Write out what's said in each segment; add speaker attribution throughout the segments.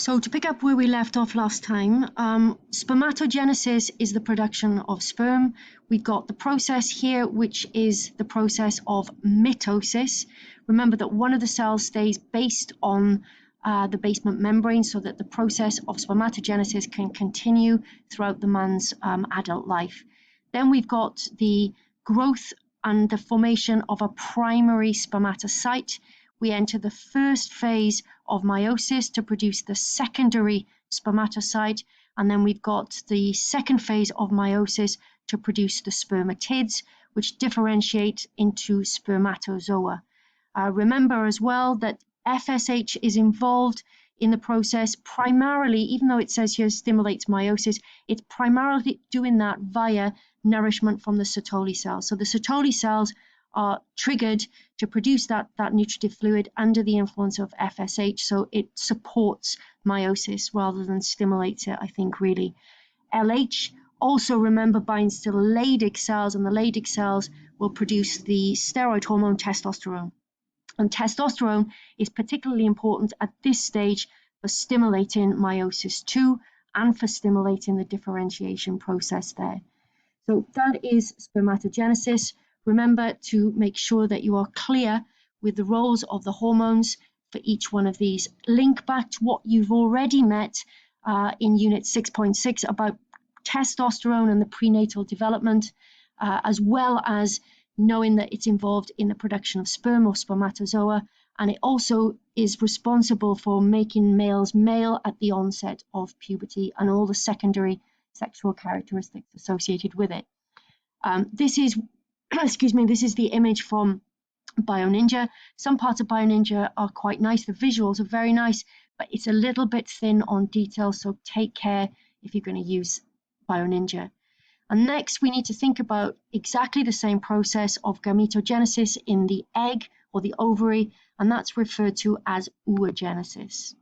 Speaker 1: So to pick up where we left off last time, spermatogenesis is the production of sperm. We've got the process here, which is the process of mitosis. Remember that one of the cells stays based on the basement membrane so that the process of spermatogenesis can continue throughout the man's adult life. Then we've got the growth and the formation of a primary spermatocyte. We enter the first phase of meiosis to produce the secondary spermatocyte, and then we've got the second phase of meiosis to produce the spermatids, which differentiate into spermatozoa. Remember as well that FSH is involved in the process primarily, even though it says here stimulates meiosis, it's primarily doing that via nourishment from the Sertoli cells. So the Sertoli cells are triggered to produce that nutritive fluid under the influence of FSH, so it supports meiosis rather than stimulates it, I think, really. LH also, remember, binds to Leydig cells, and the Leydig cells will produce the steroid hormone testosterone. And testosterone is particularly important at this stage for stimulating meiosis too, and for stimulating the differentiation process there. So that is spermatogenesis. Remember to make sure that you are clear with the roles of the hormones for each one of these. Link back to what you've already met in Unit 6.6 about testosterone and the prenatal development, as well as knowing that it's involved in the production of sperm or spermatozoa, and it also is responsible for making males male at the onset of puberty and all the secondary sexual characteristics associated with it. This is this is the image from BioNinja. Some parts of BioNinja are quite nice. The visuals are very nice, but it's a little bit thin on detail, so take care if you're going to use BioNinja. And next, we need to think about exactly the same process of gametogenesis in the egg or the ovary, and that's referred to as oogenesis.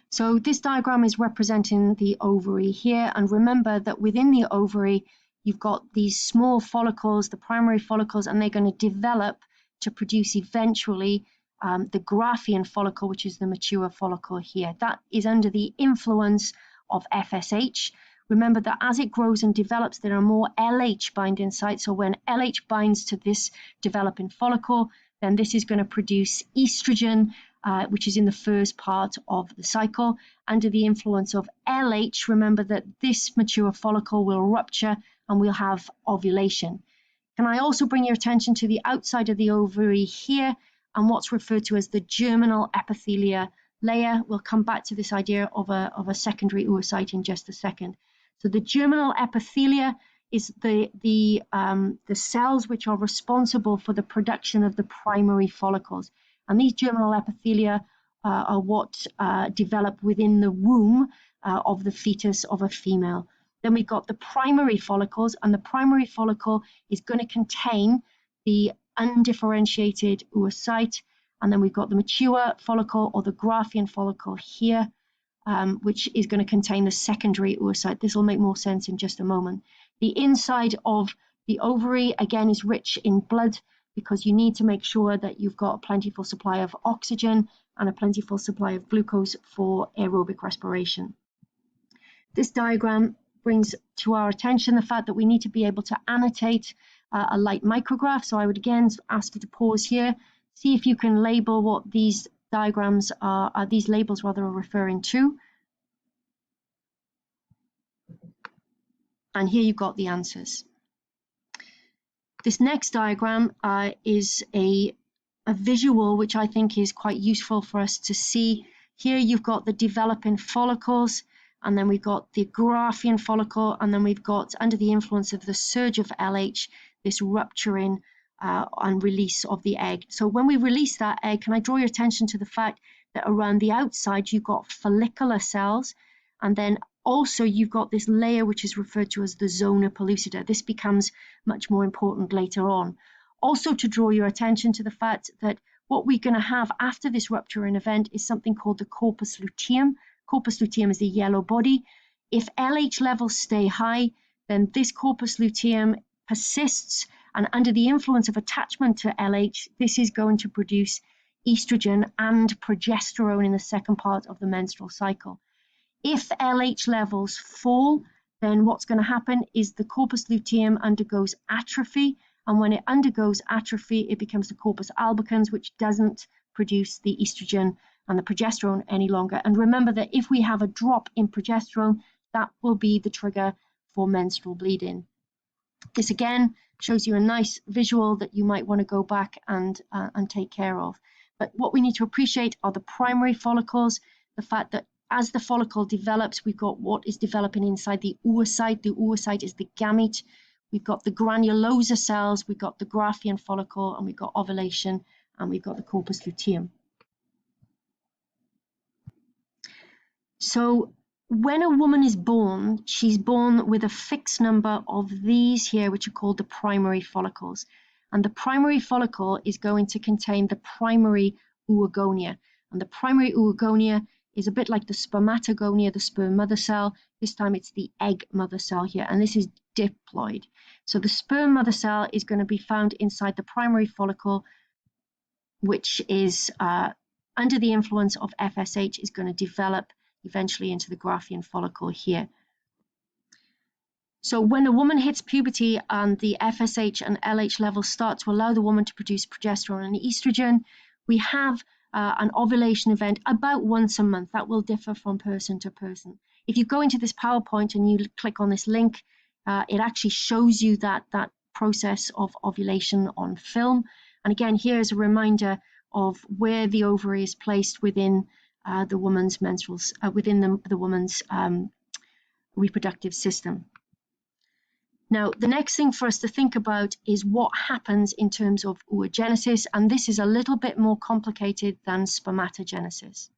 Speaker 1: So this diagram is representing the ovary here, and remember that within the ovary, you've got these small follicles, the primary follicles, and they're going to develop to produce eventually the Graafian follicle, which is the mature follicle here. That is under the influence of FSH. Remember that as it grows and develops, there are more LH binding sites. So when LH binds to this developing follicle, then this is going to produce estrogen, which is in the first part of the cycle. Under the influence of LH, remember that this mature follicle will rupture and we'll have ovulation. Can I also bring your attention to the outside of the ovary here and what's referred to as the germinal epithelia layer? We'll come back to this idea of a secondary oocyte in just a second. So the germinal epithelia is the cells which are responsible for the production of the primary follicles. And these germinal epithelia are what develop within the womb of the fetus of a female. Then we've got the primary follicles, and the primary follicle is going to contain the undifferentiated oocyte. And then we've got the mature follicle or the Graafian follicle here, which is going to contain the secondary oocyte. This will make more sense in just a moment. The inside of the ovary, again, is rich in blood because you need to make sure that you've got a plentiful supply of oxygen and a plentiful supply of glucose for aerobic respiration. This diagram brings to our attention the fact that we need to be able to annotate a light micrograph. So I would again ask you to pause here, see if you can label what these diagrams are these labels rather are referring to. And here you've got the answers. This next diagram is a visual which I think is quite useful for us to see. Here you've got the developing follicles, and then we've got the Graafian follicle, and then we've got, under the influence of the surge of LH, this rupturing and release of the egg. So when we release that egg, can I draw your attention to the fact that around the outside you've got follicular cells, and then also you've got this layer which is referred to as the zona pellucida. This becomes much more important later on. Also to draw your attention to the fact that what we're going to have after this rupturing event is something called the corpus luteum. Corpus luteum is the yellow body. If LH levels stay high, then this corpus luteum persists, and under the influence of attachment to LH, this is going to produce estrogen and progesterone in the second part of the menstrual cycle. If LH levels fall, then what's going to happen is the corpus luteum undergoes atrophy, and when it undergoes atrophy, it becomes the corpus albicans, which doesn't produce the estrogen and the progesterone any longer. And remember that if we have a drop in progesterone, that will be the trigger for menstrual bleeding. This again shows you a nice visual that you might want to go back and take care of. But what we need to appreciate are the primary follicles, the fact that as the follicle develops, we've got what is developing inside the oocyte. The oocyte is the gamete. We've got the granulosa cells, we've got the Graafian follicle, and we've got ovulation, and we've got the corpus luteum. So when a woman is born, she's born with a fixed number of these here, which are called the primary follicles. And the primary follicle is going to contain the primary oogonia. And the primary oogonia is a bit like the spermatogonia, the sperm mother cell. This time it's the egg mother cell here, and this is diploid. So the sperm mother cell is going to be found inside the primary follicle, which is under the influence of FSH is going to develop eventually into the Graafian follicle here. So when a woman hits puberty and the FSH and LH levels start to allow the woman to produce progesterone and estrogen, we have an ovulation event about once a month. That will differ from person to person. If you go into this PowerPoint and you click on this link, it actually shows you that process of ovulation on film. And again, here's a reminder of where the ovary is placed within the woman's within the woman's reproductive system. Now, the next thing for us to think about is what happens in terms of oogenesis, and this is a little bit more complicated than spermatogenesis.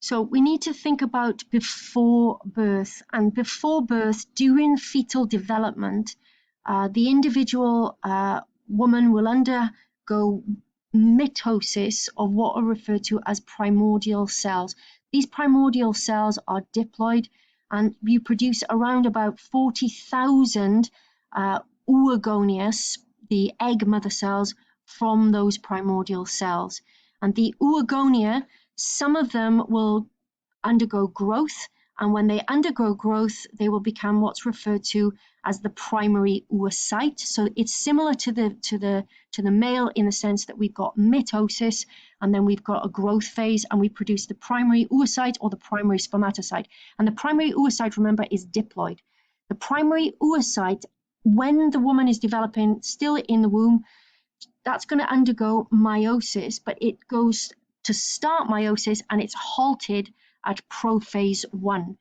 Speaker 1: So we need to think about before birth, and before birth, during fetal development, the individual woman will undergo mitosis of what are referred to as primordial cells. These primordial cells are diploid, and you produce around about 40,000 oogonias, the egg mother cells, from those primordial cells. And the oogonia, some of them will undergo growth, and when they undergo growth, they will become what's referred to as the primary oocyte. So it's similar to the male in the sense that we've got mitosis, and then we've got a growth phase, and we produce the primary oocyte or the primary spermatocyte. And the primary oocyte, remember, is diploid. The primary oocyte, when the woman is developing still in the womb, that's going to undergo meiosis, but it goes to start meiosis and it's halted at prophase 1.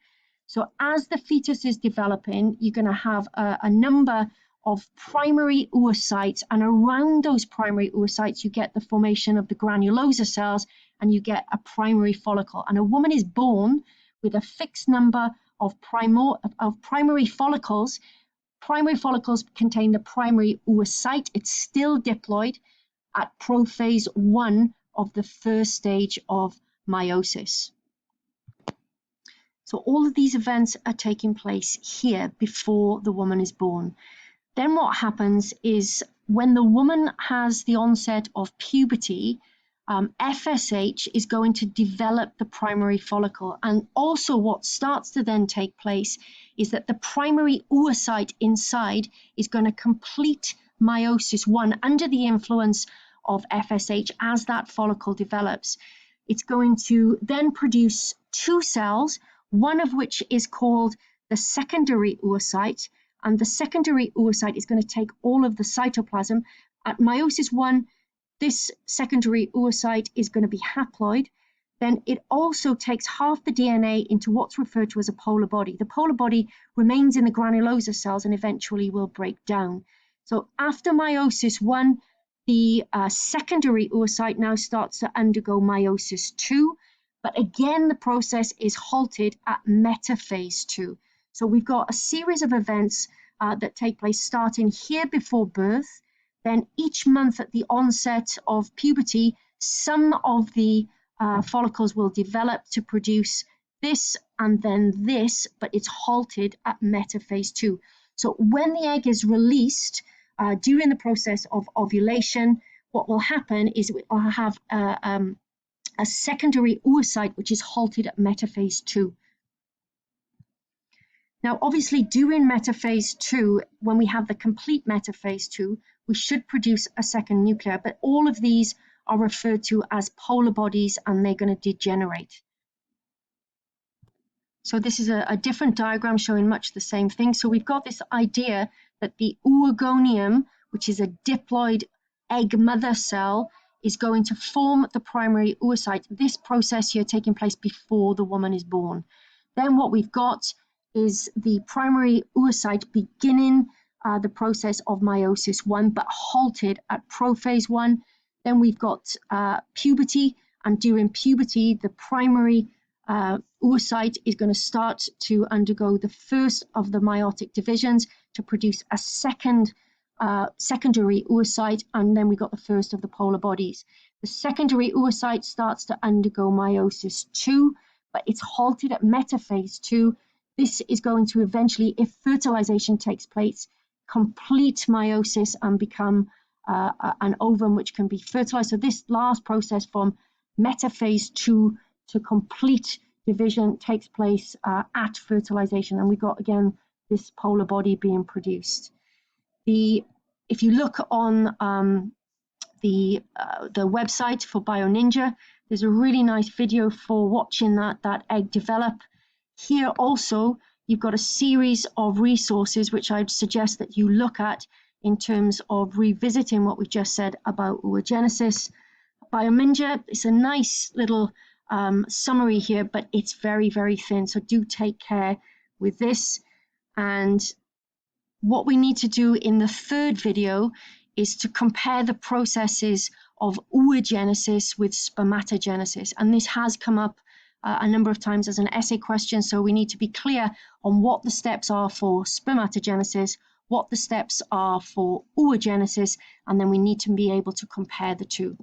Speaker 1: So as the fetus is developing, you're going to have a number of primary oocytes, and around those primary oocytes you get the formation of the granulosa cells, and you get a primary follicle. And a woman is born with a fixed number of primary follicles. Primary follicles contain the primary oocyte. It's still diploid at prophase 1 of the first stage of meiosis. So all of these events are taking place here before the woman is born. Then what happens is when the woman has the onset of puberty, FSH is going to develop the primary follicle. And also what starts to then take place is that the primary oocyte inside is going to complete meiosis 1 under the influence of FSH as that follicle develops. It's going to then produce 2 cells, one of which is called the secondary oocyte, and the secondary oocyte is going to take all of the cytoplasm. At meiosis 1, this secondary oocyte is going to be haploid. Then it also takes half the DNA into what's referred to as a polar body. The polar body remains in the granulosa cells and eventually will break down. So after meiosis 1, the secondary oocyte now starts to undergo meiosis 2. But again, the process is halted at metaphase 2. So we've got a series of events that take place starting here before birth. Then each month at the onset of puberty, some of the follicles will develop to produce this and then this, but it's halted at metaphase 2. So when the egg is released during the process of ovulation, what will happen is we'll have a secondary oocyte which is halted at metaphase 2. Now, obviously, during metaphase 2, when we have the complete metaphase 2, we should produce a second nuclear, but all of these are referred to as polar bodies, and they're going to degenerate. So this is a different diagram showing much the same thing. So we've got this idea that the oogonium, which is a diploid egg mother cell, is going to form the primary oocyte. This process here taking place before the woman is born. Then what we've got is the primary oocyte beginning the process of meiosis 1, but halted at prophase 1. Then we've got puberty, and during puberty, the primary oocyte is going to start to undergo the first of the meiotic divisions to produce a secondary oocyte, and then we got the first of the polar bodies. The secondary oocyte starts to undergo meiosis 2, but it's halted at metaphase 2. This is going to eventually, if fertilization takes place, complete meiosis and become an ovum which can be fertilized. So this last process from metaphase 2 to complete division takes place at fertilization, and we got again this polar body being produced. If you look on the website for BioNinja, there's a really nice video for watching that egg develop. Here also, you've got a series of resources which I'd suggest that you look at in terms of revisiting what we just said about oogenesis. BioNinja, it's a nice little summary here, but it's very, very thin, so do take care with this. And what we need to do in the third video is to compare the processes of oogenesis with spermatogenesis, and this has come up a number of times as an essay question, so we need to be clear on what the steps are for spermatogenesis, what the steps are for oogenesis, and then we need to be able to compare the two.